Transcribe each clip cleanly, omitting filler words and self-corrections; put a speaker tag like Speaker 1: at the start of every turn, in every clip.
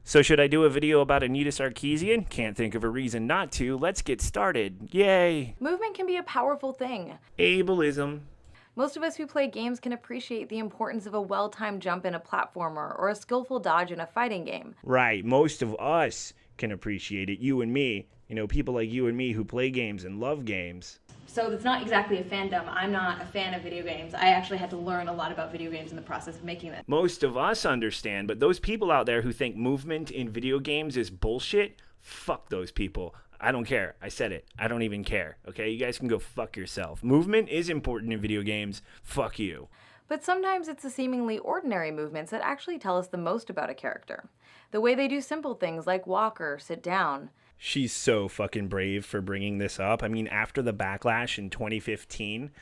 Speaker 1: So should I do a video about Anita Sarkeesian? Can't think of a reason not to. Let's get started. Yay!
Speaker 2: Movement can be a powerful thing.
Speaker 1: Ableism.
Speaker 2: Most of us who play games can appreciate the importance of a well-timed jump in a platformer or a skillful dodge in a fighting game.
Speaker 1: Right, most of us can appreciate it. You and me. You know, people like you and me who play games and love games.
Speaker 3: So it's not exactly a fandom. I'm not a fan of video games. I actually had to learn a lot about video games in the process of making them.
Speaker 1: Most of us understand, but those people out there who think movement in video games is bullshit, fuck those people. I don't care. I said it. I don't even care. Okay? You guys can go fuck yourself. Movement is important in video games. Fuck you.
Speaker 2: But sometimes it's the seemingly ordinary movements that actually tell us the most about a character. The way they do simple things like walk or sit down.
Speaker 1: She's so fucking brave for bringing this up. I mean, after the backlash in 2015,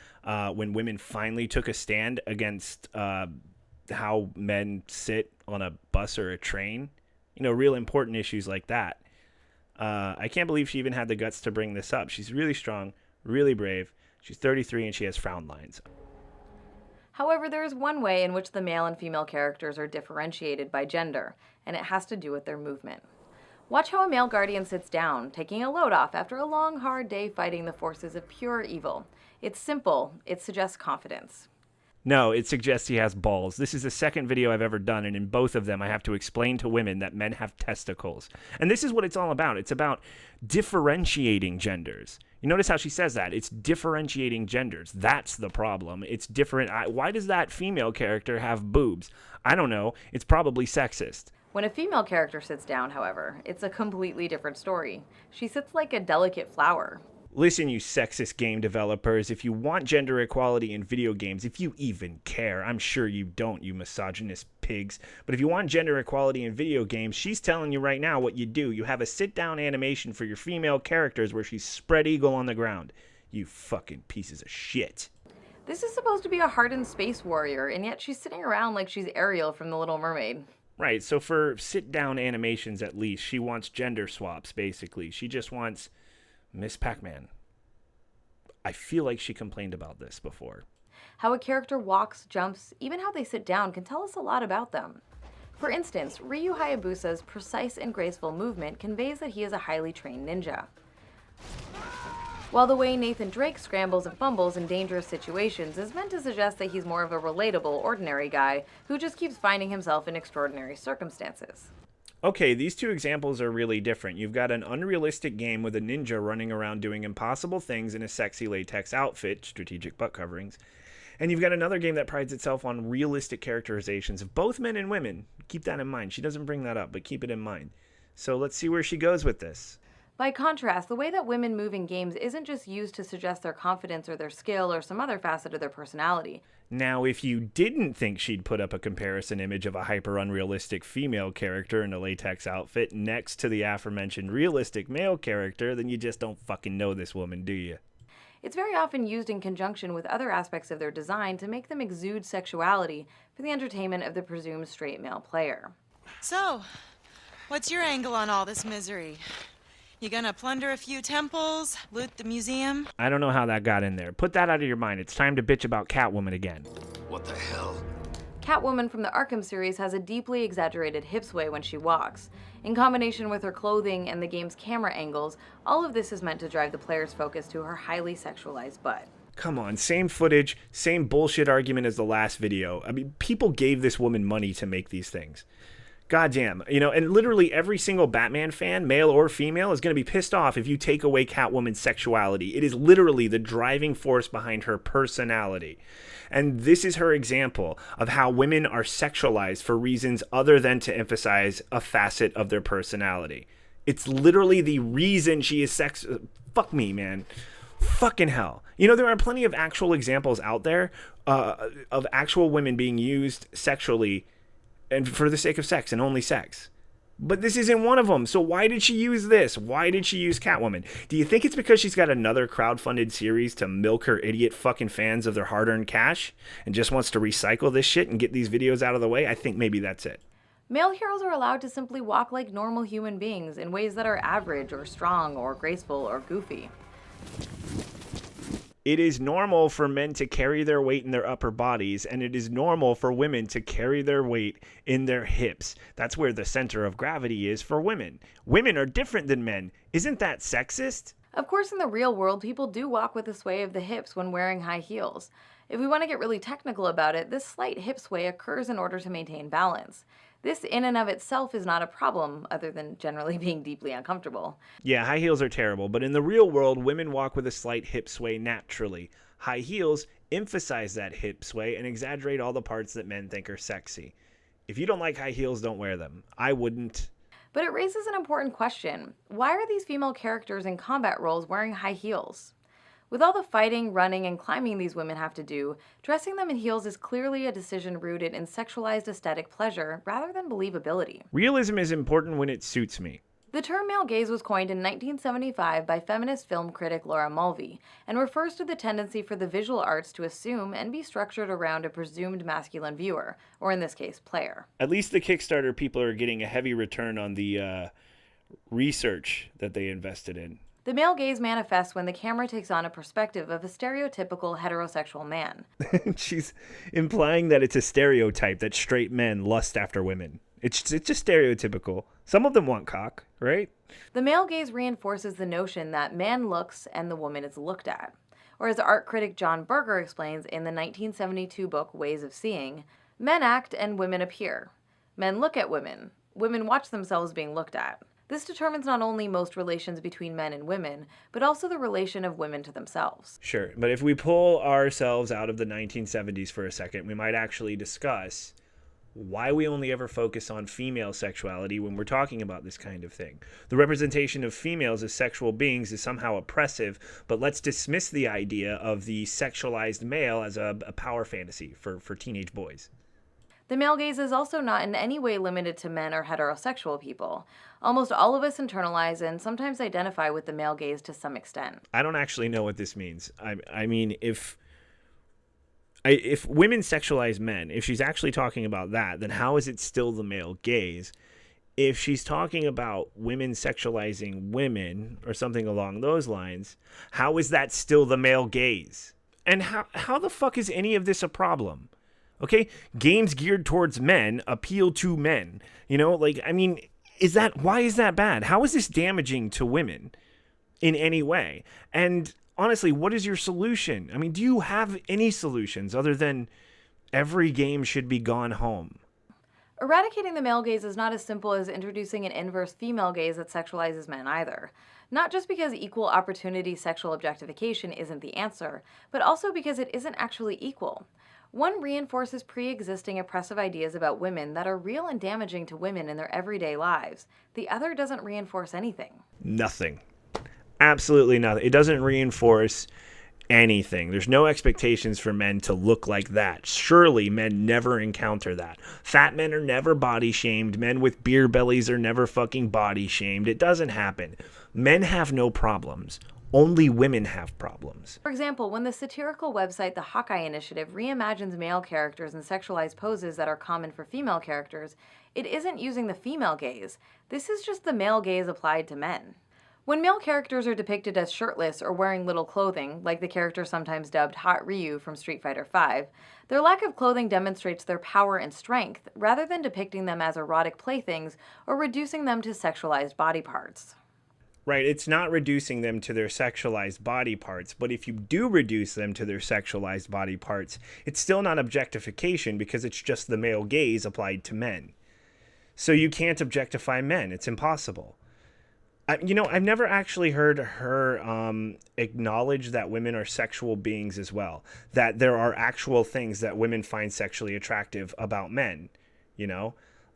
Speaker 1: when women finally took a stand against how men sit on a bus or a train, you know, real important issues like that. I can't believe she even had the guts to bring this up. She's really strong, really brave. She's 33 and she has frown lines.
Speaker 2: However, there is one way in which the male and female characters are differentiated by gender, and it has to do with their movement. Watch how a male guardian sits down, taking a load off after a long, hard day fighting the forces of pure evil. It's simple. It suggests confidence.
Speaker 1: No, it suggests he has balls. This is the second video I've ever done, and in both of them I have to explain to women that men have testicles. And this is what it's all about. It's about differentiating genders. You notice how she says that? It's differentiating genders. That's the problem. It's different. Why does that female character have boobs? I don't know. It's probably sexist.
Speaker 2: When a female character sits down, however, it's a completely different story. She sits like a delicate flower.
Speaker 1: Listen, you sexist game developers, if you want gender equality in video games, if you even care, I'm sure you don't, you misogynist pigs, but if you want gender equality in video games, she's telling you right now what you do. You have a sit-down animation for your female characters where she's spread eagle on the ground. You fucking pieces of shit.
Speaker 2: This is supposed to be a hardened space warrior, and yet she's sitting around like she's Ariel from The Little Mermaid.
Speaker 1: Right, so for sit-down animations at least, she wants gender swaps, basically. She just wants Miss Pac-Man. I feel like she complained about this before.
Speaker 2: How a character walks, jumps, even how they sit down can tell us a lot about them. For instance, Ryu Hayabusa's precise and graceful movement conveys that he is a highly trained ninja. While the way Nathan Drake scrambles and fumbles in dangerous situations is meant to suggest that he's more of a relatable, ordinary guy who just keeps finding himself in extraordinary circumstances.
Speaker 1: Okay, these two examples are really different. You've got an unrealistic game with a ninja running around doing impossible things in a sexy latex outfit, strategic butt coverings. And you've got another game that prides itself on realistic characterizations of both men and women. Keep that in mind. She doesn't bring that up, but keep it in mind. So let's see where she goes with this.
Speaker 2: By contrast, the way that women move in games isn't just used to suggest their confidence or their skill or some other facet of their personality.
Speaker 1: Now, if you didn't think she'd put up a comparison image of a hyper-unrealistic female character in a latex outfit next to the aforementioned realistic male character, then you just don't fucking know this woman, do you?
Speaker 2: It's very often used in conjunction with other aspects of their design to make them exude sexuality for the entertainment of the presumed straight male player.
Speaker 4: So, what's your angle on all this misery? You gonna plunder a few temples, loot the museum?
Speaker 1: I don't know how that got in there. Put that out of your mind. It's time to bitch about Catwoman again.
Speaker 5: What the hell?
Speaker 2: Catwoman from the Arkham series has a deeply exaggerated hip sway when she walks. In combination with her clothing and the game's camera angles, all of this is meant to drive the player's focus to her highly sexualized butt.
Speaker 1: Come on, same footage, same bullshit argument as the last video. I mean, people gave this woman money to make these things. Goddamn, you know, and literally every single Batman fan, male or female, is going to be pissed off if you take away Catwoman's sexuality. It is literally the driving force behind her personality. And this is her example of how women are sexualized for reasons other than to emphasize a facet of their personality. It's literally the reason she is fuck me, man. Fucking hell. You know, there are plenty of actual examples out there of actual women being used sexually and for the sake of sex and only sex. But this isn't one of them. So why did she use this? Why did she use Catwoman? Do you think it's because she's got another crowdfunded series to milk her idiot fucking fans of their hard-earned cash and just wants to recycle this shit and get these videos out of the way? I think maybe that's it.
Speaker 2: Male heroes are allowed to simply walk like normal human beings in ways that are average or strong or graceful or goofy.
Speaker 1: It is normal for men to carry their weight in their upper bodies, and it is normal for women to carry their weight in their hips. That's where the center of gravity is for women. Women are different than men. Isn't that sexist?
Speaker 2: Of course, in the real world, people do walk with a sway of the hips when wearing high heels. If we want to get really technical about it, this slight hip sway occurs in order to maintain balance. This in and of itself is not a problem, other than generally being deeply uncomfortable.
Speaker 1: Yeah, high heels are terrible, but in the real world, women walk with a slight hip sway naturally. High heels emphasize that hip sway and exaggerate all the parts that men think are sexy. If you don't like high heels, don't wear them. I wouldn't.
Speaker 2: But it raises an important question. Why are these female characters in combat roles wearing high heels? With all the fighting, running, and climbing these women have to do, dressing them in heels is clearly a decision rooted in sexualized aesthetic pleasure rather than believability.
Speaker 1: Realism is important when it suits me.
Speaker 2: The term male gaze was coined in 1975 by feminist film critic Laura Mulvey and refers to the tendency for the visual arts to assume and be structured around a presumed masculine viewer, or in this case, player.
Speaker 1: At least the Kickstarter people are getting a heavy return on the research that they invested in.
Speaker 2: The male gaze manifests when the camera takes on a perspective of a stereotypical heterosexual man.
Speaker 1: She's implying that it's a stereotype that straight men lust after women. It's just stereotypical. Some of them want cock, right?
Speaker 2: The male gaze reinforces the notion that man looks and the woman is looked at. Or as art critic John Berger explains in the 1972 book Ways of Seeing, men act and women appear. Men look at women. Women watch themselves being looked at. This determines not only most relations between men and women, but also the relation of women to themselves.
Speaker 1: Sure, but if we pull ourselves out of the 1970s for a second, we might actually discuss why we only ever focus on female sexuality when we're talking about this kind of thing. The representation of females as sexual beings is somehow oppressive, but let's dismiss the idea of the sexualized male as a power fantasy for teenage boys.
Speaker 2: The male gaze is also not in any way limited to men or heterosexual people. Almost all of us internalize and sometimes identify with the male gaze to some extent.
Speaker 1: I don't actually know what this means. I mean, if women sexualize men, if she's actually talking about that, then how is it still the male gaze? If she's talking about women sexualizing women or something along those lines, how is that still the male gaze? And how the fuck is any of this a problem? Okay, games geared towards men appeal to men. You know, like, I mean, why is that bad? How is this damaging to women in any way? And honestly, what is your solution? I mean, do you have any solutions other than every game should be gone home?
Speaker 2: Eradicating the male gaze is not as simple as introducing an inverse female gaze that sexualizes men either. Not just because equal opportunity sexual objectification isn't the answer, but also because it isn't actually equal. One reinforces pre-existing oppressive ideas about women that are real and damaging to women in their everyday lives. The other doesn't reinforce anything.
Speaker 1: Nothing. Absolutely nothing. It doesn't reinforce anything. There's no expectations for men to look like that. Surely men never encounter that. Fat men are never body shamed. Men with beer bellies are never fucking body shamed. It doesn't happen. Men have no problems. Only women have problems.
Speaker 2: For example, when the satirical website The Hawkeye Initiative reimagines male characters in sexualized poses that are common for female characters, it isn't using the female gaze. This is just the male gaze applied to men. When male characters are depicted as shirtless or wearing little clothing, like the character sometimes dubbed Hot Ryu from Street Fighter V, their lack of clothing demonstrates their power and strength, rather than depicting them as erotic playthings or reducing them to sexualized body parts.
Speaker 1: Right, it's not reducing them to their sexualized body parts, but if you do reduce them to their sexualized body parts, it's still not objectification because it's just the male gaze applied to men. So you can't objectify men. It's impossible. I've never actually heard her acknowledge that women are sexual beings as well, that there are actual things that women find sexually attractive about men,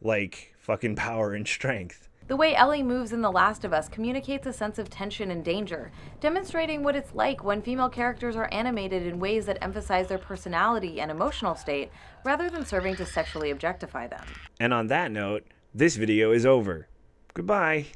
Speaker 1: like fucking power and strength.
Speaker 2: The way Ellie moves in The Last of Us communicates a sense of tension and danger, demonstrating what it's like when female characters are animated in ways that emphasize their personality and emotional state, rather than serving to sexually objectify them.
Speaker 1: And on that note, this video is over. Goodbye.